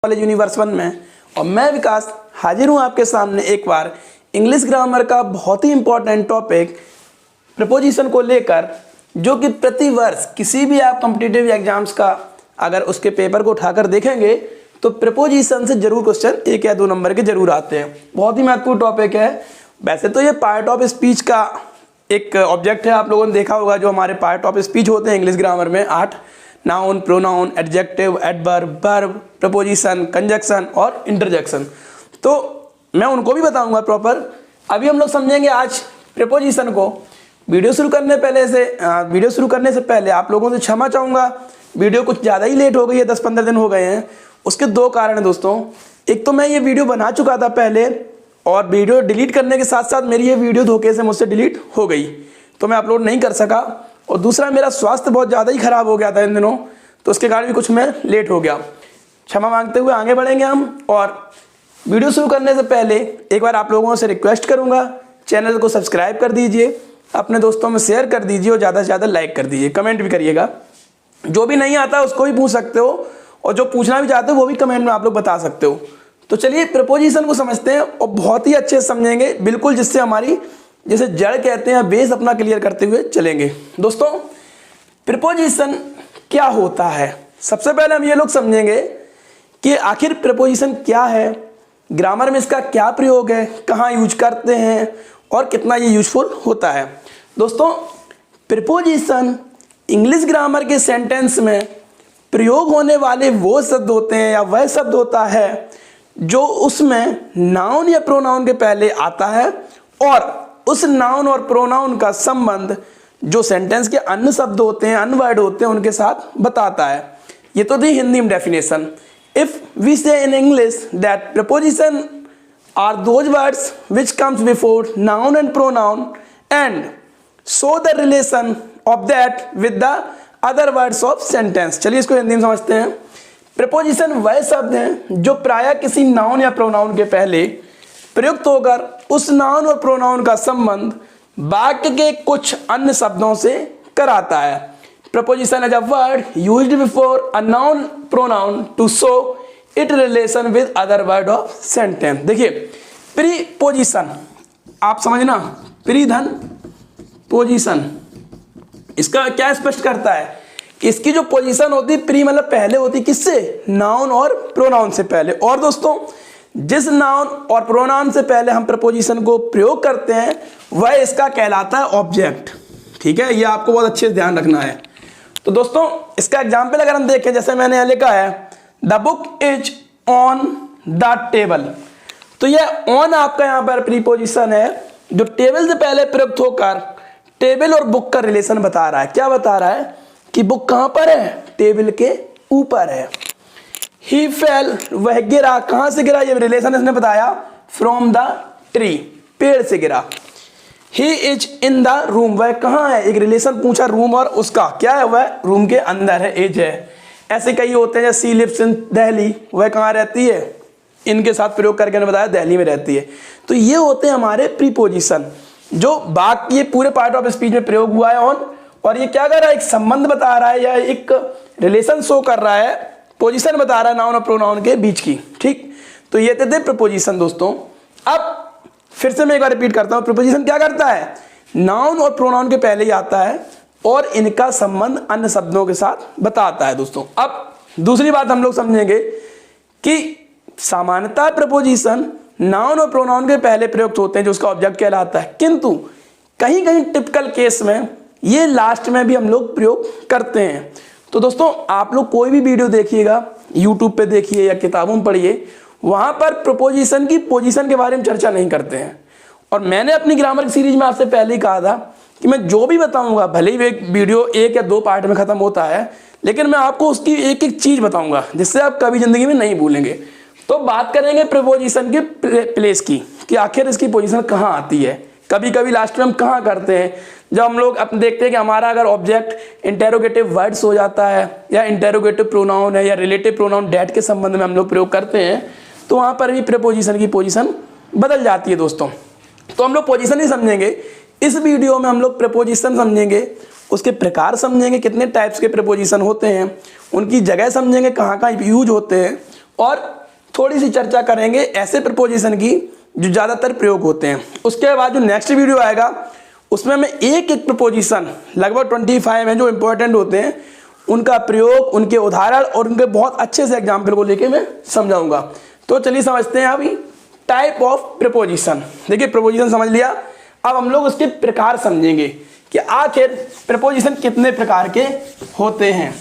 College universe 1 में और मैं विकास हाजिर हूं आपके सामने एक बार इंग्लिश ग्रामर का बहुत ही इंपॉर्टेंट टॉपिक प्रपोजिशन को लेकर, जो कि प्रति वर्ष किसी भी आप कॉम्पिटिटिव एग्जाम्स का अगर उसके पेपर को उठाकर देखेंगे तो प्रपोजिशन से जरूर क्वेश्चन 1 या 2 नंबर के जरूर आते हैं। बहुत ही महत्वपूर्ण टॉपिक है। वैसे तो ये पार्ट ऑफ स्पीच का एक ऑब्जेक्ट है, आप लोगों ने देखा होगा जो हमारे पार्ट ऑफ स्पीच होते हैं इंग्लिश ग्रामर में 8 noun, pronoun, adjective, adverb, verb, preposition, conjunction और इंटरजेक्शन। तो मैं उनको भी बताऊंगा प्रॉपर। अभी हम लोग समझेंगे आज प्रपोजिशन को। वीडियो शुरू करने से पहले आप लोगों से क्षमा चाहूँगा, वीडियो कुछ ज़्यादा ही लेट हो गई है, 10-15 दिन हो गए हैं। उसके 2 कारण हैं दोस्तों। एक तो मैं ये वीडियो बना चुका था पहले और वीडियो डिलीट करने के साथ साथ मेरी ये वीडियो धोखे से मुझसे डिलीट हो गई तो मैं अपलोड नहीं कर सका, और दूसरा मेरा स्वास्थ्य बहुत ज़्यादा ही खराब हो गया था इन दिनों, तो उसके कारण भी कुछ मैं लेट हो गया। क्षमा मांगते हुए आगे बढ़ेंगे हम। और वीडियो शुरू करने से पहले एक बार आप लोगों से रिक्वेस्ट करूंगा, चैनल को सब्सक्राइब कर दीजिए, अपने दोस्तों में शेयर कर दीजिए और ज़्यादा से ज़्यादा लाइक कर दीजिए, कमेंट भी करिएगा। जो भी नहीं आता उसको भी पूछ सकते हो और जो पूछना भी चाहते हो वो भी कमेंट में आप लोग बता सकते हो। तो चलिए प्रपोजिशन को समझते हैं और बहुत ही अच्छे से समझेंगे, बिल्कुल जिससे हमारी जैसे जड़ कहते हैं बेस अपना क्लियर करते हुए चलेंगे। दोस्तों प्रपोजिशन क्या होता है, सबसे पहले हम ये लोग समझेंगे कि आखिर प्रपोजिशन क्या है, ग्रामर में इसका क्या प्रयोग है, कहाँ यूज करते हैं और कितना ये यूजफुल होता है। दोस्तों प्रपोजिशन इंग्लिश ग्रामर के सेंटेंस में प्रयोग होने वाले वो शब्द होते हैं या वह शब्द होता है जो उसमें नाउन या प्रोनाउन के पहले आता है और उस नाउन और प्रोनाउन का संबंध जो सेंटेंस के अन्य शब्द होते हैं, अन्य वर्ड होते हैं, उनके साथ बताता है। ये तो थी हिंदी में definition. If we say in English that preposition are those words which comes before noun and pronoun and show the relation of that with the other words of sentence. चलिए इसको हिंदी में समझते हैं। प्रपोजिशन वह शब्द हैं जो प्रायः किसी नाउन या प्रोनाउन के पहले प्रयुक्त होकर उस नाउन और प्रोनाउन का संबंध वाक्य के कुछ अन्य शब्दों से कराता है। Preposition is a word used before a noun pronoun to show it relation with other word of sentence. देखिए प्रीपोजिशन आप समझना, प्रीधन पोजिशन, इसका क्या स्पष्ट करता है कि इसकी जो पोजीशन होती है, प्री मतलब पहले होती है, किससे, नाउन और प्रोनाउन से पहले। और दोस्तों जिस नाउन और प्रोनाउन से पहले हम प्रपोजिशन को प्रयोग करते हैं वह इसका कहलाता है ऑब्जेक्ट। ठीक है, ये आपको बहुत अच्छे से ध्यान रखना है। तो दोस्तों इसका एग्जाम्पल अगर हम देखें, जैसे मैंने यहाँ लिखा है the book is on the table, तो यह ऑन आपका यहाँ पर प्रीपोजिशन है जो टेबल से पहले प्रयुक्त होकर टेबल और बुक का रिलेशन बता रहा है। क्या बता रहा है कि बुक कहां पर है, टेबल के ऊपर है। ही फेल, वह गिरा, कहां से गिरा, ये रिलेशन इसने बताया, फ्रॉम द ट्री, पेड़ से गिरा। He is in the room, वह कहां है, एक रिलेशन पूछा रूम और उसका, क्या है, वह रूम के अंदर है, एज है। ऐसे कई होते हैं जैसे सी लिव्स इन दिल्ली, वह कहां रहती है, इनके साथ प्रयोग करके ने बताया दिल्ली में रहती है। तो ये होते हैं हमारे प्रीपोजिशन जो बाकी ये पूरे पार्ट ऑफ स्पीच में प्रयोग हुआ है ऑन, और ये क्या कर रहा है, एक संबंध बता रहा है या एक रिलेशन शो कर रहा है, पोजीशन बता रहा है नाउन और प्रोनाउन के बीच की। ठीक, तो ये थे प्रपोजिशन दोस्तों। अब फिर से मैं एक बार रिपीट करता हूं, प्रपोजिशन क्या करता है, नाउन और प्रोनाउन के पहले ही आता है और इनका संबंध अन्य शब्दों के साथ बताता है दोस्तों। अब दूसरी बात हम लोग समझेंगे कि सामान्यतः प्रपोजिशन नाउन और प्रोनाउन के पहले प्रयुक्त होते हैं जो उसका ऑब्जेक्ट कहलाता है, किंतु कहीं कहीं टिपिकल केस में ये लास्ट में भी हम लोग प्रयोग करते हैं। तो दोस्तों आप लोग कोई भी वीडियो देखिएगा, यूट्यूब पे देखिए या किताबों में पढ़िए, वहां पर प्रपोजिशन की पोजीशन के बारे में चर्चा नहीं करते हैं। और मैंने अपनी ग्रामर की सीरीज में आपसे पहले ही कहा था कि मैं जो भी बताऊंगा, भले ही एक वीडियो 1 या 2 पार्ट में खत्म होता है, लेकिन मैं आपको उसकी एक एक चीज बताऊंगा जिससे आप कभी जिंदगी में नहीं भूलेंगे। तो बात करेंगे प्रपोजिशन के प्लेस की कि आखिर इसकी पोजीशन कहाँ आती है। कभी कभी लास्ट में हम कहाँ करते हैं, जब हम लोग अपने देखते हैं कि हमारा अगर ऑब्जेक्ट इंटेरोगेटिव वर्ड्स हो जाता है या इंटेरोगेटिव प्रोनाउन है या रिलेटिव प्रोनाउन डैट के संबंध में हम लोग प्रयोग करते हैं, तो वहाँ पर भी प्रपोजिशन की पोजीशन बदल जाती है दोस्तों। तो हम लोग पोजीशन ही समझेंगे इस वीडियो में, हम लोग प्रपोजिशन समझेंगे, उसके प्रकार समझेंगे, कितने टाइप्स के प्रपोजिशन होते हैं, उनकी जगह समझेंगे, कहाँ कहाँ यूज होते हैं, और थोड़ी सी चर्चा करेंगे ऐसे प्रपोजिशन की जो ज़्यादातर प्रयोग होते हैं। उसके बाद जो नेक्स्ट वीडियो आएगा उसमें मैं एक एक प्रपोजिशन लगभग 25 हैं जो इंपॉर्टेंट होते हैं, उनका प्रयोग, उनके उदाहरण और उनके बहुत अच्छे से एग्जाम्पल को लेके मैं समझाऊंगा। तो चलिए समझते हैं अभी टाइप ऑफ प्रपोजिशन। देखिए प्रपोजिशन समझ लिया, अब हम लोग उसके प्रकार समझेंगे कि आखिर प्रपोजिशन कितने प्रकार के होते हैं।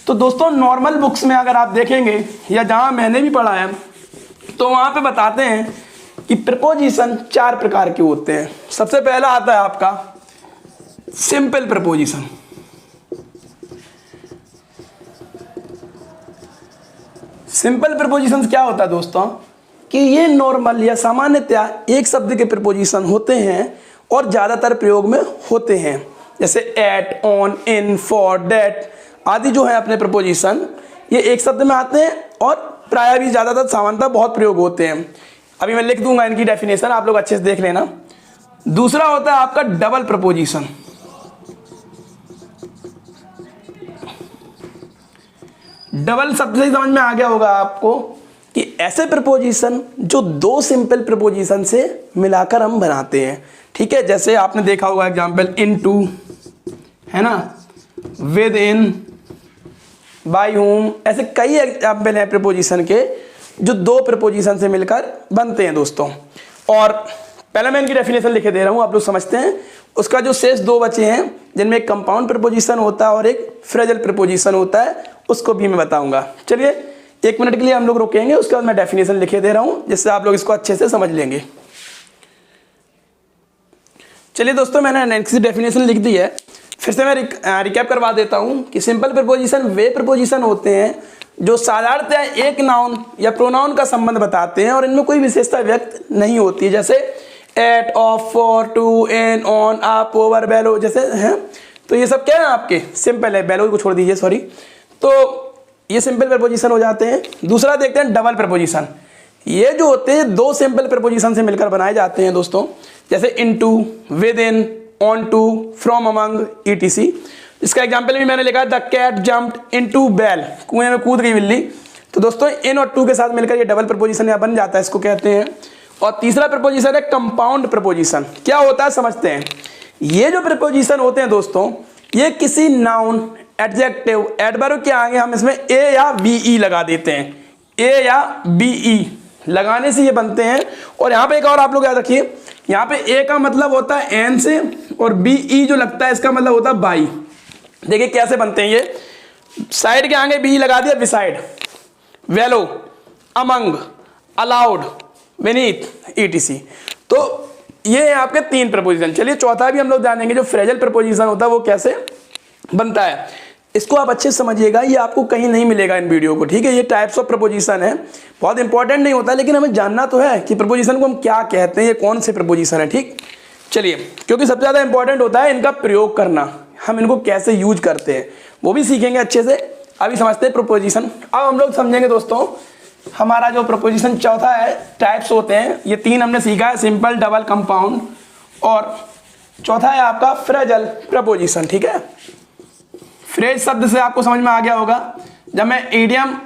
तो दोस्तों नॉर्मल बुक्स में अगर आप देखेंगे या जहां मैंने भी पढ़ा है तो वहां पे बताते हैं कि प्रपोजिशन 4 प्रकार के होते हैं। सबसे पहला आता है आपका सिंपल प्रपोजिशन। सिंपल प्रपोजिशन क्या होता है दोस्तों कि ये नॉर्मल या सामान्यतया एक शब्द के प्रपोजिशन होते हैं और ज़्यादातर प्रयोग में होते हैं, जैसे at, on, in, for, that आदि जो है अपने प्रपोजिशन ये एक शब्द में आते हैं और प्राय भी ज़्यादातर सामान्यतः बहुत प्रयोग होते हैं। अभी मैं लिख दूंगा इनकी डेफिनेशन, आप लोग अच्छे से देख लेना। दूसरा होता है आपका डबल प्रपोजिशन। डबल शब्द से समझ में आ गया होगा आपको कि ऐसे प्रपोजिशन जो 2 सिंपल प्रपोजिशन से मिलाकर हम बनाते हैं, ठीक है। जैसे आपने देखा होगा एग्जांपल इनटू, है ना, विद इन, बाय होम, ऐसे कई एग्जांपल हैं प्रपोजिशन के जो 2 प्रपोजिशन से मिलकर बनते हैं दोस्तों। और पहले मैं इनकी डेफिनेशन लिखे दे रहा हूं, आप लोग समझते हैं। उसका जो शेष 2 बचे हैं जिनमें एक कंपाउंड प्रपोजिशन होता है और एक फ्रेजल प्रपोजिशन होता है, उसको भी मैं बताऊंगा। चलिए 1 मिनट के लिए हम लोग रुकेंगे, उसके बाद मैं डेफिनेशन लिखे दे रहा हूं जिससे आप लोग इसको अच्छे से समझ लेंगे। चलिए दोस्तों मैंने नेक्स्ट डेफिनेशन लिख दी है, फिर से मैं रिकैप करवा देता हूं कि सिंपल प्रपोजिशन वे प्रपोजिशन होते हैं जो साधारणतया एक नाउन या प्रोनाउन का संबंध बताते हैं और इनमें कोई विशेषता व्यक्त नहीं होती है, जैसे at, of, for, to, in, on, up, over, below जैसे हैं। तो ये सब क्या है आपके सिंपल है, बेलो को छोड़ दीजिए सॉरी। तो ये सिंपल प्रपोजिशन हो जाते हैं। दूसरा देखते हैं डबल प्रपोजिशन। ये जो होते हैं 2 सिंपल प्रपोजिशन से मिलकर बनाए जाते हैं दोस्तों, जैसे into, with in, on to, from among, etc. इसका एग्जांपल भी मैंने लिखा, the cat jumped into well, कुएं में कूद गई बिल्ली। तो दोस्तों इन और टू के साथ मिलकर ये डबल प्रपोजिशन यहाँ बन जाता है, इसको कहते हैं। और तीसरा प्रपोजिशन है कंपाउंड प्रपोजिशन। क्या होता है समझते हैं। ये जो प्रपोजिशन होते हैं दोस्तों ये किसी नाउन, एडजेक्टिव, एडवर्ब के आगे हम इसमें ए या बीई लगा देते हैं। ए या बीई लगाने से ये बनते हैं। और यहाँ पे एक और आप लोग याद रखिए, यहाँ पे ए का मतलब होता है एन से और बीई जो लगता है इसका मतलब होता है बाई। देखिए कैसे बनते हैं ये, साइड के आगे बी लगा दिया, बिसाइड, वेलो, अमंग, अलाउड, बेनीथ, ईटीसी। तो ये है आपके 3 प्रपोजिशन। चलिए चौथा भी हम लोग जानेंगे जो फ्रेजल प्रपोजिशन होता है वो कैसे बनता है। इसको आप अच्छे से समझिएगा, ये आपको कहीं नहीं मिलेगा इन वीडियो को, ठीक है। ये टाइप्स ऑफ प्रपोजिशन है, बहुत इंपॉर्टेंट नहीं होता लेकिन हमें जानना तो है कि प्रपोजिशन को हम क्या कहते हैं, ये कौन से प्रपोजिशन है, ठीक। चलिए क्योंकि सबसे ज़्यादा इंपॉर्टेंट होता है इनका प्रयोग करना, हम इनको कैसे यूज करते हैं वो भी सीखेंगे अच्छे से। अभी समझते हैं प्रपोजिशन। अब हम लोग समझेंगे दोस्तों हमारा जो प्रपोजिशन चौथा है, टाइप्स होते हैं ये 3 हमने सीखा है, सिंपल, डबल, कंपाउंड, और चौथा है आपका फ्रेजल प्रपोजिशन, ठीक है। फ्रेज शब्द से आपको समझ में आ गया होगा, जब मैं इडियम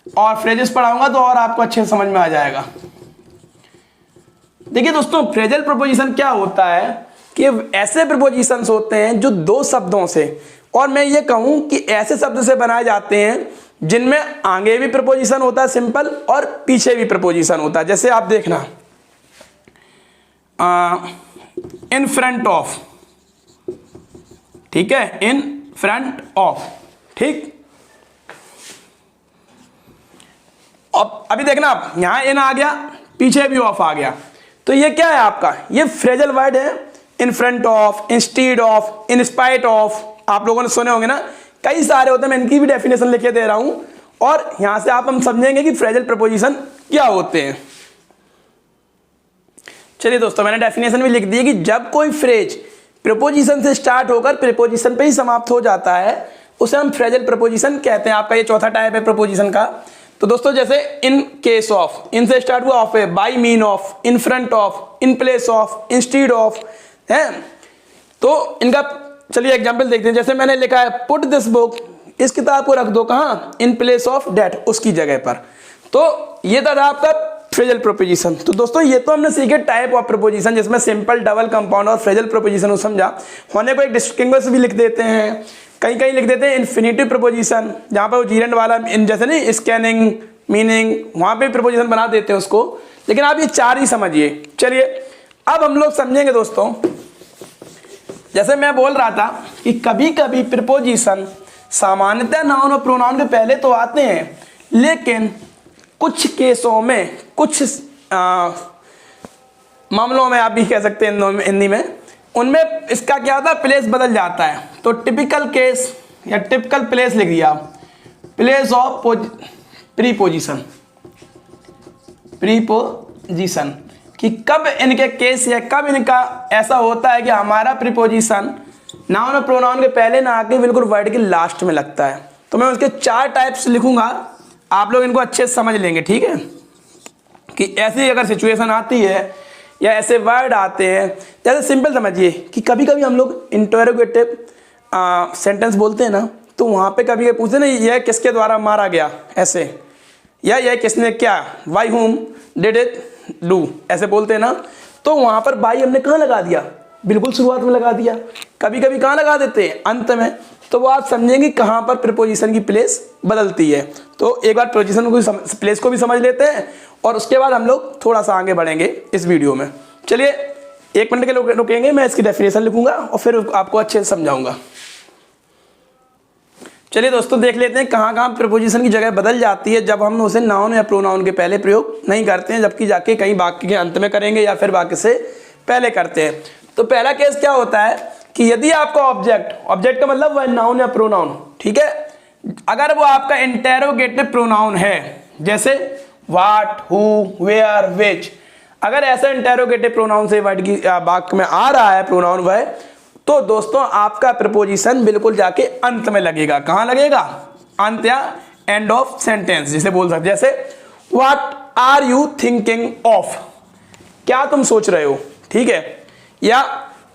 और फ्रेजेस पढ़ाऊंगा तो और आपको अच्छे से समझ में आ जाएगा। देखिए दोस्तों फ्रेजल प्रपोजिशन क्या होता है कि ऐसे प्रपोजिशंस होते हैं जो 2 शब्दों से, और मैं ये कहूं कि ऐसे शब्द से बनाए जाते हैं जिनमें आगे भी प्रपोजिशन होता है सिंपल और पीछे भी प्रपोजिशन होता है। जैसे आप देखना इन फ्रंट ऑफ, ठीक है, इन फ्रंट ऑफ, ठीक। अब अभी देखना आप, यहां इन आ गया, पीछे भी ऑफ आ गया, तो ये क्या है आपका, ये फ्रेजल वर्ड है। इन front of, instead of, in spite of, आप लोगों ने सुने होंगे ना, कई सारे होते हैं, मैं इनकी भी डेफिनेशन लिखे दे रहा हूं और यहां से आप हम समझेंगे कि फ्रेजल प्रपोजिशन क्या होते हैं। चलिए दोस्तों मैंने डेफिनेशन भी लिख दी कि जब कोई फ्रेज प्रपोजिशन से स्टार्ट होकर प्रीपोजिशन पे ही समाप्त हो जाता है उसे हम फ्रेजल प्रपोजिशन कहते हैं। आपका ये चौथा टाइप है प्रपोजिशन का। तो दोस्तों जैसे इन केस ऑफ, इन से स्टार्ट हुआ ऑफ है, by mean of, in front of, in place of, instead of, है। तो इनका चलिए एग्जांपल देखते हैं। जैसे मैंने लिखा है पुट दिस बुक, इस किताब को रख दो कहाँ, इन प्लेस ऑफ डेट, उसकी जगह पर। तो ये था आपका फ्रेजल प्रोपोजिशन। तो दोस्तों ये तो हमने सीखे टाइप ऑफ प्रोपोजिशन, जिसमें सिंपल, डबल, कंपाउंड और फ्रेजल प्रोपोजिशन को समझा। होने को एक डिस्टिंग्विश भी लिख देते हैं, कहीं कहीं लिख देते हैं इन्फिनेटिव प्रोपोजिशन, जहाँ पर वो जीरेंड वाला जैसे नहीं स्कैनिंग, मीनिंग, वहाँ पे प्रोपोजिशन बना देते हैं उसको। लेकिन आप ये 4 ही समझिए। चलिए अब हम लोग समझेंगे दोस्तों, जैसे मैं बोल रहा था कि कभी कभी प्रीपोजिशन सामान्यतः नाउन और प्रोनाउन के पहले तो आते हैं, लेकिन कुछ केसों में, कुछ मामलों में आप भी कह सकते हैं हिंदी में, उनमें इसका क्या होता है, प्लेस बदल जाता है। तो टिपिकल केस या टिपिकल प्लेस लिख दिया, प्लेस ऑफ प्रीपोजिशन, प्रीपोजिशन, कि कब इनके केस या कब इनका ऐसा होता है कि हमारा प्रीपोजिशन नाउन और प्रोनाउन के पहले ना आके बिल्कुल वर्ड के लास्ट में लगता है। तो मैं उसके 4 टाइप्स लिखूंगा, आप लोग इनको अच्छे से समझ लेंगे, ठीक है। कि ऐसी अगर सिचुएशन आती है या ऐसे वर्ड आते हैं, जैसे सिंपल समझिए कि कभी कभी हम लोग इंटरोगेटिव सेंटेंस बोलते हैं ना, तो वहाँ पे कभी कभी पूछते ना यह किसके द्वारा मारा गया, ऐसे, या यह किसने क्या, वाई हुम डिड इट डू, ऐसे बोलते हैं ना। तो वहाँ पर बाई हमने कहाँ लगा दिया, बिल्कुल शुरुआत में लगा दिया। कभी कभी कहाँ लगा देते हैं, अंत में। तो वो आप समझेंगे कहाँ पर प्रीपोजिशन की प्लेस बदलती है। तो एक बार प्रीपोजिशन को प्लेस को भी समझ लेते हैं और उसके बाद हम लोग थोड़ा सा आगे बढ़ेंगे इस वीडियो में। चलिए 1 मिनट के लिए रुकेंगे, मैं इसकी डेफिनेशन लिखूंगा और फिर आपको अच्छे से समझाऊंगा। चलिए दोस्तों देख लेते हैं कहाँ कहाँ प्रीपोजिशन की जगह बदल जाती है जब हम उसे नाउन या प्रोनाउन के पहले प्रयोग नहीं करते हैं, जबकि जाके कहीं वाक्य के अंत में करेंगे या फिर वाक्य से पहले करते हैं। तो पहला केस क्या होता है कि यदि आपका ऑब्जेक्ट का मतलब वह नाउन या प्रोनाउन, ठीक है, अगर वो आपका इंटेरोगेटिव प्रोनाउन है, जैसे व्हाट, हु, वेयर, व्हिच, अगर ऐसा इंटेरोगेटिव प्रोनाउन से वर्ड की वाक्य में आ रहा है प्रोनाउन वह, तो दोस्तों आपका प्रीपोजिशन बिल्कुल जाके अंत में लगेगा। कहाँ लगेगा, अंत या एंड ऑफ सेंटेंस जिसे बोल सकते, जैसे what are you thinking of, क्या तुम सोच रहे हो, ठीक है, या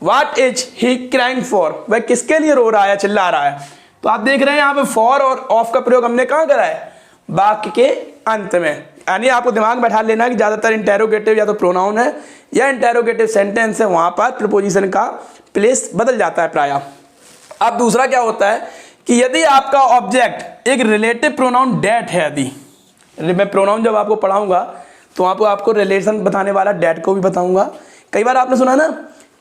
what is he crying for, वह किसके लिए रो रहा है, चिल्ला रहा है। तो आप देख रहे हैं यहाँ पे फॉर और ऑफ का प्रयोग हमने कहाँ करा है, वाक्य के अंत में। यानी आपको दिमाग बैठा लेना कि ज्यादातर इंटेरोगेटिव या तो प्रोनाउन है या इंटेरोगेटिव सेंटेंस है, वहां पर प्रीपोजिशन का प्लेस बदल जाता है प्रायः। अब दूसरा क्या होता है कि यदि आपका ऑब्जेक्ट एक रिलेटिव प्रोनाउन डेट है, यदि मैं प्रोनाउन जब आपको पढ़ाऊंगा तो आपको रिलेशन बताने वाला डेट को भी बताऊंगा। कई बार आपने सुना ना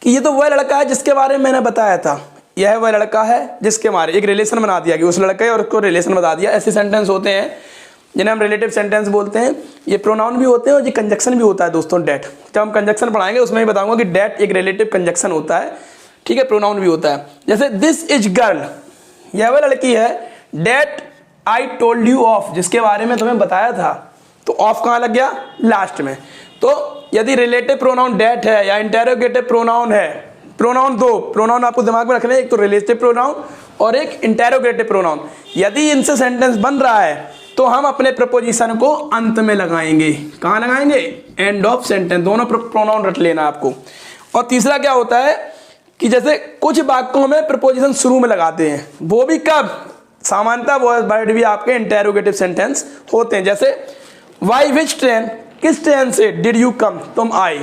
कि ये तो वह लड़का है जिसके बारे में मैंने बताया था, यह वह लड़का है जिसके बारे, एक रिलेशन बना दिया कि उस लड़के और उसको रिलेशन बता दिया। ऐसे सेंटेंस होते हैं जिन्हें हम रिलेटिव सेंटेंस बोलते हैं। ये प्रोनाउन भी होते हैं और ये कंजक्शन भी होता है दोस्तों, डेट। जब हम कंजक्शन पढ़ाएंगे उसमें ही बताऊंगा कि डेट एक रिलेटिव कंजक्शन होता है, ठीक है, प्रोनाउन भी होता है। जैसे दिस इज गर्ल, यह वह लड़की है, that I told you of, जिसके बारे में तुम्हें बताया था। तो ऑफ कहाँ लग गया, लास्ट में। तो यदि रिलेटिव प्रोनाउन डेट है या इंटेरोगेटिव प्रोनाउन है, प्रोनाउन दो प्रोनाउन आपको दिमाग में रखने, एक तो रिलेटिव प्रोनाउन और एक इंटेरोगेटिव प्रोनाउन। यदि इनसे सेंटेंस बन रहा है तो हम अपने प्रपोजिशन को अंत में लगाएंगे। कहाँ लगाएंगे, एंड ऑफ सेंटेंस, दोनों प्रोनाउन रट लेना आपको। और तीसरा क्या होता है कि जैसे कुछ वाक्यों में प्रपोजिशन शुरू में लगाते हैं, वो भी कब, सामान्यतः वो वर्ड भी आपके इंटेरोगेटिव सेंटेंस होते हैं। जैसे वाई विच ट्रेन, किस ट्रेन से, डिड यू कम, तुम आए।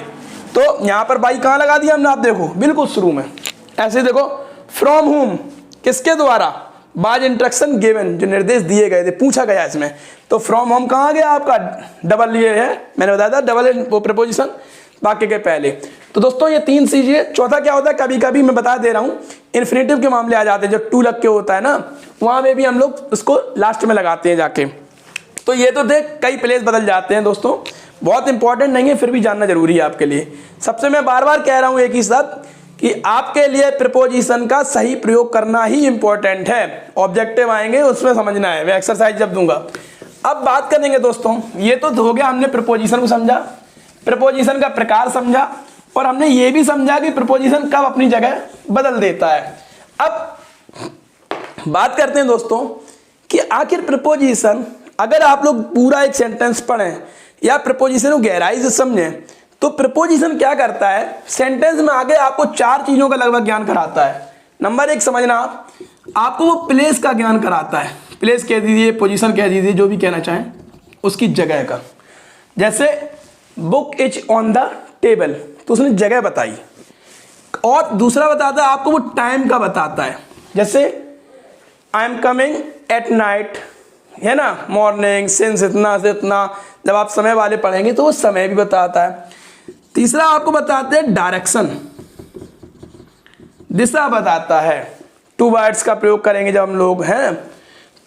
तो यहां पर बाई कहाँ लगा दिया हमने, आप देखो बिल्कुल शुरू में। ऐसे देखो फ्रॉम हुम, किसके द्वारा, बाज इंस्ट्रक्शन गिवन, जो निर्देश दिए गए थे, पूछा गया इसमें। तो फ्रॉम होम कहाँ गया आपका, डबल लिए है, मैंने बताया था डबल वो प्रपोजिशन वाक्य के पहले। तो दोस्तों ये 3 चीजें। चौथा क्या होता है, कभी कभी मैं बता दे रहा हूँ इन्फिनेटिव के मामले आ जाते हैं, जो टू लग के होता है ना, वहां में भी हम लोग उसको लास्ट में लगाते हैं जाके। तो ये तो देख कई प्लेस बदल जाते हैं दोस्तों, बहुत इंपॉर्टेंट नहीं है, फिर भी जानना जरूरी है आपके लिए। सबसे मैं बार बार कह रहा हूँ एक ही साथ कि आपके लिए प्रीपोजिशन का सही प्रयोग करना ही इंपॉर्टेंट है। ऑब्जेक्टिव आएंगे उसमें समझना है, मैं एक्सरसाइज जब दूंगा। अब बात करेंगे दोस्तों, ये तो हो गया, हमने प्रीपोजिशन को समझा, प्रीपोजिशन का प्रकार समझा, और हमने ये भी समझा कि प्रीपोजिशन कब अपनी जगह बदल देता है। अब बात करते हैं दोस्तों कि आखिर प्रीपोजिशन, अगर आप लोग पूरा एक सेंटेंस पढ़ें या प्रीपोजिशन को गहराई से समझें, तो प्रीपोजिशन क्या करता है, सेंटेंस में आगे आपको 4 चीजों का लगभग ज्ञान कराता है। नंबर 1 समझना, आपको वो प्लेस का ज्ञान कराता है, प्लेस कह दीजिए, पोजीशन कह दीजिए, जो भी कहना चाहें, उसकी जगह का। जैसे book is on the table, तो उसने जगह बताई। और दूसरा बताता है आपको, वो टाइम का बताता है। जैसे I am coming at night, है ना, मॉर्निंग, सिंस इतना से इतना, जब आप समय वाले पढ़ेंगे तो वो समय भी बताता है। तीसरा आपको बताते हैं डायरेक्शन, दिशा बताता है। 2 वर्ड्स का प्रयोग करेंगे जब हम लोग हैं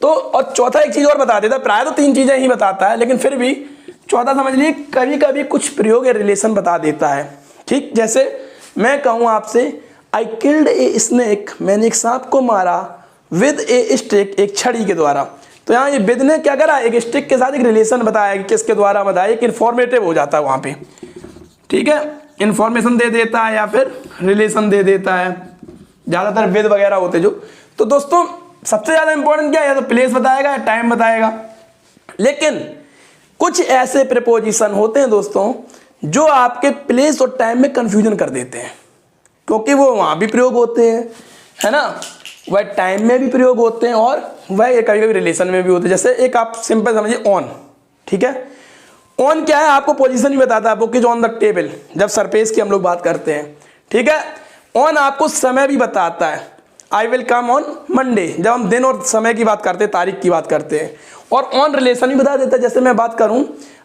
तो। और चौथा एक चीज और बता देता है, प्राय तो 3 चीजें ही बताता है, लेकिन फिर भी चौथा समझ लीजिए कभी कभी कुछ प्रयोग या रिलेशन बता देता है। ठीक, जैसे मैं कहूँ आपसे आई किल्ड ए स्नेक, मैंने एक सांप को मारा, विद ए स्टिक, एक छड़ी के द्वारा। तो यहाँ ये विद ने क्या करा, एक स्टिक के साथ एक रिलेशन बताया कि किसके द्वारा बताया, एक इन्फॉर्मेटिव हो जाता है वहाँ पे। ठीक है, इन्फॉर्मेशन दे देता है या फिर रिलेशन दे देता है, ज़्यादातर विद वगैरह होते जो। तो दोस्तों सबसे ज़्यादा इंपॉर्टेंट क्या है, या तो प्लेस बताएगा या टाइम बताएगा। लेकिन कुछ ऐसे प्रीपोजिशन होते हैं दोस्तों जो आपके प्लेस और टाइम में कंफ्यूजन कर देते हैं, क्योंकि वो वहाँ भी प्रयोग होते हैं, है ना, वह टाइम में भी प्रयोग होते हैं और वह कभी कभी रिलेशन में भी होते हैं। जैसे एक आप सिंपल समझिए ऑन, ठीक है, ऑन क्या है, आपको पोजीशन भी बताता है, book is on the table, जब सरफेस की हम लोग बात करते हैं। ठीक है, ऑन आपको समय भी बताता है, I will come on Monday, जब हम दिन और समय की बात करते हैं, तारीख की बात करते हैं। और ऑन रिलेशन भी बता देता है, जैसे मैं बात करूं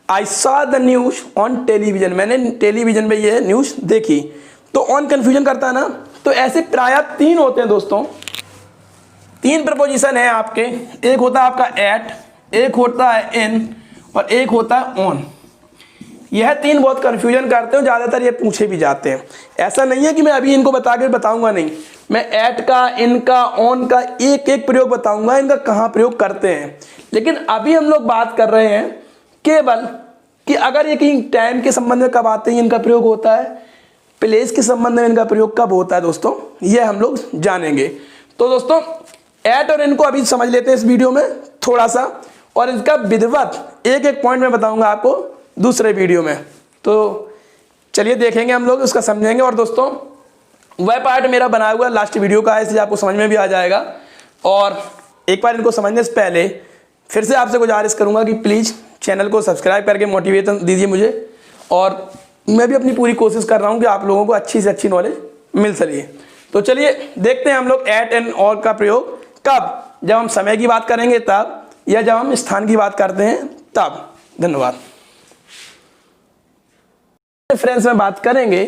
I saw the news on television, मैंने टेलीविजन पे ये न्यूज देखी, तो ऑन कंफ्यूजन करता है ना। तो ऐसे प्राय 3 होते हैं दोस्तों, 3 प्रपोजिशन है आपके, एक होता है आपका एट, एक होता है इन और एक होता है ऑन। यह 3 बहुत कंफ्यूजन करते हैं, ज़्यादातर ये पूछे भी जाते हैं। ऐसा नहीं है कि मैं अभी इनको बता के बताऊंगा, नहीं, मैं एट का, इनका, ऑन का एक एक प्रयोग बताऊंगा, इनका कहाँ प्रयोग करते हैं। लेकिन अभी हम लोग बात कर रहे हैं केवल कि अगर ये कहीं टाइम के संबंध में कब आते हैं इनका प्रयोग होता है, प्लेस के संबंध में इनका प्रयोग कब होता है दोस्तों, ये हम लोग जानेंगे। तो दोस्तों एट और इनको अभी समझ लेते हैं इस वीडियो में थोड़ा सा, और इसका विधिवत एक एक पॉइंट में बताऊंगा आपको दूसरे वीडियो में। तो चलिए देखेंगे हम लोग, उसका समझेंगे। और दोस्तों वह पार्ट मेरा बना हुआ लास्ट वीडियो का है, इसलिए आपको समझ में भी आ जाएगा। और एक बार इनको समझने से पहले फिर से आपसे गुजारिश करूंगा कि प्लीज़ चैनल को सब्सक्राइब करके मोटिवेशन दीजिए मुझे, और मैं भी अपनी पूरी कोशिश कर रहा हूं कि आप लोगों को अच्छी से अच्छी नॉलेज मिल सके। तो चलिए देखते हैं हम लोग एट एंड और का प्रयोग कब, जब हम समय की बात करेंगे तब, या जब हम स्थान की बात करते हैं तब। धन्यवाद। रेफरेंस में बात करेंगे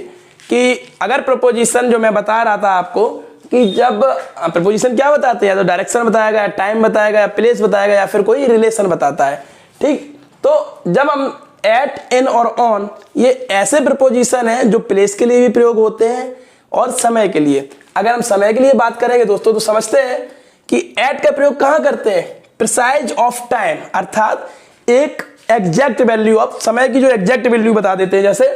कि अगर प्रपोजिशन जो मैं बता रहा था आपको कि जब प्रपोजिशन क्या बताते हैं, या तो डायरेक्शन बताएगा, या टाइम बताएगा, या प्लेस बताएगा, या फिर कोई रिलेशन बताता है। ठीक, तो जब हम एट, इन और ऑन, ये ऐसे प्रपोजिशन हैं जो प्लेस के लिए भी प्रयोग होते हैं और समय के लिए। अगर हम समय के लिए बात करेंगे दोस्तों, तो समझते हैं कि एट का प्रयोग कहाँ करते हैं, प्रिसाइज ऑफ टाइम, अर्थात एक एग्जैक्ट वैल्यू ऑफ समय की जो एग्जैक्ट वैल्यू बता देते हैं। जैसे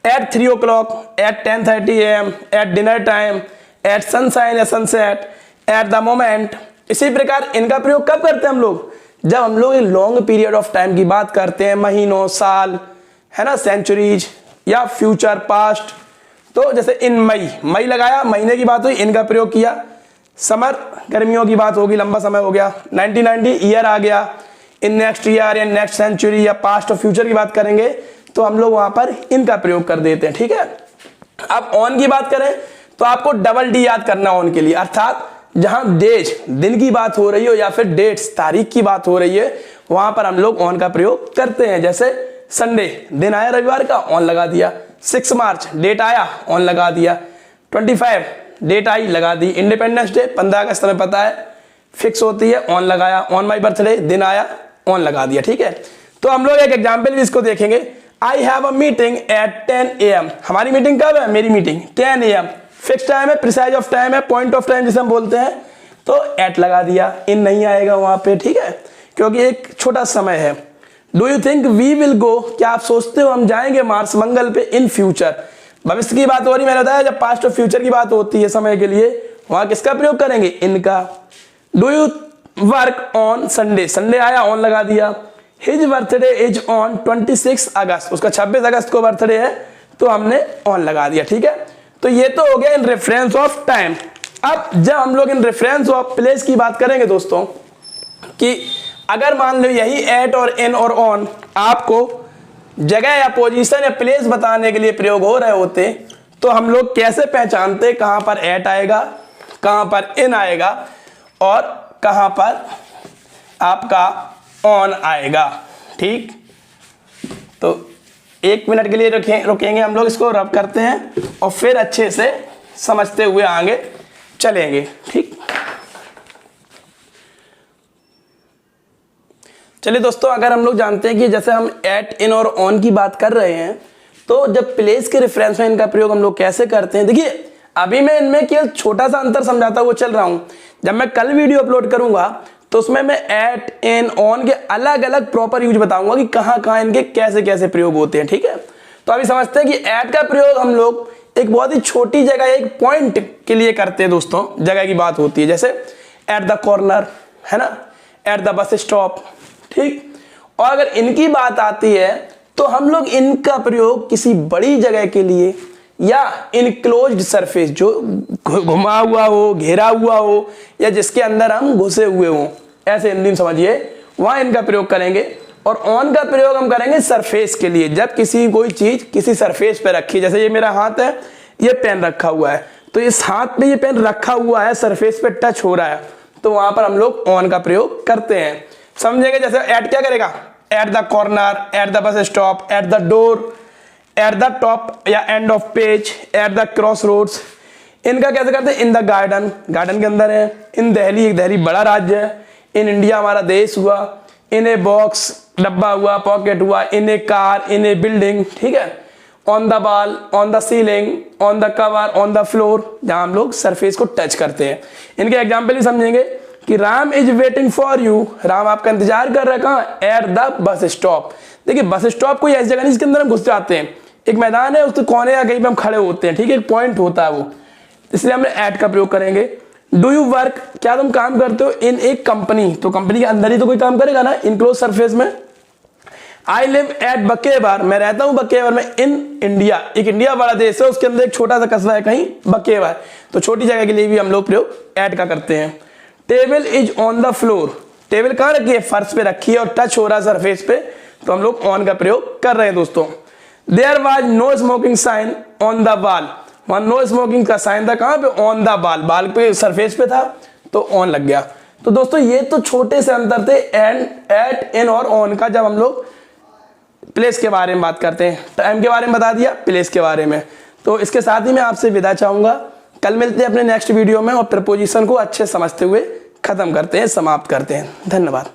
at 3 o'clock, at 10:30 AM, at dinner time, at sunshine या सनसेट, एट द मोमेंट। इसी प्रकार इनका प्रयोग कब करते हैं हम लोग, जब हम लोग लॉन्ग पीरियड ऑफ टाइम की बात करते हैं, महीनों, साल, है ना, सेंचुरीज या फ्यूचर, पास्ट। तो जैसे इन मई, मई लगाया, महीने की बात हुई, इनका प्रयोग किया। समर, गर्मियों की बात होगी, लंबा समय हो गया। 1990 ईयर आ गया। इन नेक्स्ट ईयर या नेक्स्ट सेंचुरी या पास्ट और फ्यूचर की बात करेंगे तो हम लोग वहां पर इनका प्रयोग कर देते हैं। ठीक है, अब ऑन की बात करें तो आपको डबल डी याद करना ऑन के लिए, अर्थात जहां डेज, दिन की बात हो रही हो, या फिर डेट्स, तारीख की बात हो रही है, वहां पर हम लोग ऑन का प्रयोग करते हैं। जैसे संडे, दिन आया रविवार का, ऑन लगा दिया। 6 मार्च डेट आया, ऑन लगा दिया। 25 डेट आई, लगा दी। इंडिपेंडेंस डे 15 अगस्त हमें पता है फिक्स होती है, ऑन लगाया। ऑन माई बर्थडे, दिन आया, ऑन लगा दिया। ठीक है, तो हम लोग एक एग्जाम्पल भी इसको देखेंगे। I have a meeting at 10 AM, हमारी मीटिंग कब है, मेरी मीटिंग 10 AM, फिक्स टाइम है, प्रिसाइज ऑफ टाइम है, पॉइंट ऑफ टाइम जिसे हम बोलते हैं, तो एट लगा दिया। इन नहीं आएगा वहां पे, ठीक है, क्योंकि एक छोटा समय है। Do you think we will go, क्या आप सोचते हो हम जाएंगे मार्स, मंगल पे, इन फ्यूचर, भविष्य की बात हो रही, मैंने बताया जब पास्ट और फ्यूचर की बात होती है समय के लिए, वहां किसका प्रयोग करेंगे, इनका। Do you work on Sunday, Sunday आया, ऑन लगा दिया। हिज बर्थडे इज ऑन 26 अगस्त, उसका 26 अगस्त को बर्थडे है, तो हमने ऑन लगा दिया। ठीक है, तो ये तो हो गया इन रेफरेंस ऑफ टाइम। अब जब हम लोग इन रेफरेंस ऑफ प्लेस की बात करेंगे दोस्तों, कि अगर मान लो यही एट और इन और ऑन आपको जगह या पोजीशन या प्लेस बताने के लिए प्रयोग हो रहे होते तो हम लोग कैसे पहचानते कहां पर एट आएगा, कहां पर इन आएगा और कहां पर आपका ऑन आएगा। ठीक, तो 1 मिनट के लिए रुकेंगे हम लोग, इसको रब करते हैं और फिर अच्छे से समझते हुए आगे चलेंगे। ठीक, चलिए दोस्तों, अगर हम लोग जानते हैं कि जैसे हम एट, इन और ऑन की बात कर रहे हैं तो जब प्लेस के रेफरेंस में इनका प्रयोग हम लोग कैसे करते हैं, देखिए अभी मैं इनमें केवल छोटा सा अंतर समझाता हुआ चल रहा हूं। जब मैं कल वीडियो अपलोड करूंगा तो उसमें मैं एट, इन, ऑन के अलग अलग प्रॉपर यूज बताऊंगा कि कहां कहां इनके कैसे कैसे प्रयोग होते हैं। ठीक है, तो अभी समझते हैं कि एट का प्रयोग हम लोग एक बहुत ही छोटी जगह, एक पॉइंट के लिए करते हैं दोस्तों। जगह की बात होती है, जैसे एट द कॉर्नर, है ना, एट द बस स्टॉप। ठीक, और अगर इनकी बात आती है तो हम लोग इनका प्रयोग किसी बड़ी जगह के लिए या इनक्लोज्ड सरफेस, जो घुमा हुआ हो, घेरा हुआ हो या जिसके अंदर हम घुसे हुए हों, ऐसे हिंदी में समझिए, वहां इनका प्रयोग करेंगे। और ऑन का प्रयोग हम करेंगे सरफेस के लिए, जब किसी कोई चीज किसी सरफेस पे रखी, जैसे ये मेरा हाथ है, ये पेन रखा हुआ है, तो इस हाथ पे ये पेन रखा हुआ है, सरफेस पे टच हो रहा है, तो वहां पर हम लोग ऑन का प्रयोग करते हैं। समझेंगे, जैसे एट क्या करेगा, at the corner, at the bus stop, at the door, at the top या end of page, at the cross roads. इनका कैसे करते हैं, इन द गार्डन, गार्डन के अंदर है, इन दिल्ली, एक दिल्ली बड़ा राज्य है, इन इंडिया हमारा देश हुआ, इन ए बॉक्स डब्बा हुआ, पॉकेट हुआ, इन ए कार, इन ए बिल्डिंग। ठीक है, on the wall, on the ceiling, on the cover, on the floor, जहां हम लोग सरफेस को टच करते हैं। इनके एग्जाम्पल भी समझेंगे कि Ram is waiting for you, Ram आपका इंतजार कर रहा है कहाँ, एट द बस स्टॉप। देखिए बस स्टॉप कोई ऐसी जगह नहीं जिसके अंदर हम घुस जाते हैं, एक मैदान है, उसके कोने या कहीं पे हम खड़े होते हैं। ठीक है, एक पॉइंट होता है वो, इसलिए हमने एट का प्रयोग करेंगे। डू यू वर्क, क्या तुम काम करते हो, इन एक कंपनी, तो कंपनी के अंदर ही तो कोई काम करेगा ना, इनक्लोज सरफेस में। आई लिव एट बकेवर, मैं रहता हूं बकेवर में, इन इंडिया, एक इंडिया बड़ा देश है, उसके अंदर एक छोटा सा कस्बा है कहीं बकेवर, तो छोटी जगह के लिए भी हम लोग प्रयोग एट का करते हैं। Table is on the floor, table कहां रखी है, फर्श पे रखी है और टच हो रहा है सरफेस पे, तो हम लोग ऑन का प्रयोग कर रहे हैं दोस्तों। There was no smoking sign on the wall, वहां नो स्मोकिंग का साइन था कहां पे, ऑन द वॉल, बाल पे सरफेस पे था तो ऑन लग गया। तो दोस्तों ये तो छोटे से अंतर थे एंड, एट, इन और ऑन का, जब हम लोग प्लेस के बारे में बात करते हैं। टाइम के बारे में बता दिया, प्लेस के बारे में। तो इसके साथ ही मैं आपसे विदा चाहूंगा, कल मिलते हैं अपने नेक्स्ट वीडियो में और प्रपोजिशन को अच्छे समझते हुए खत्म करते हैं, समाप्त करते हैं। धन्यवाद।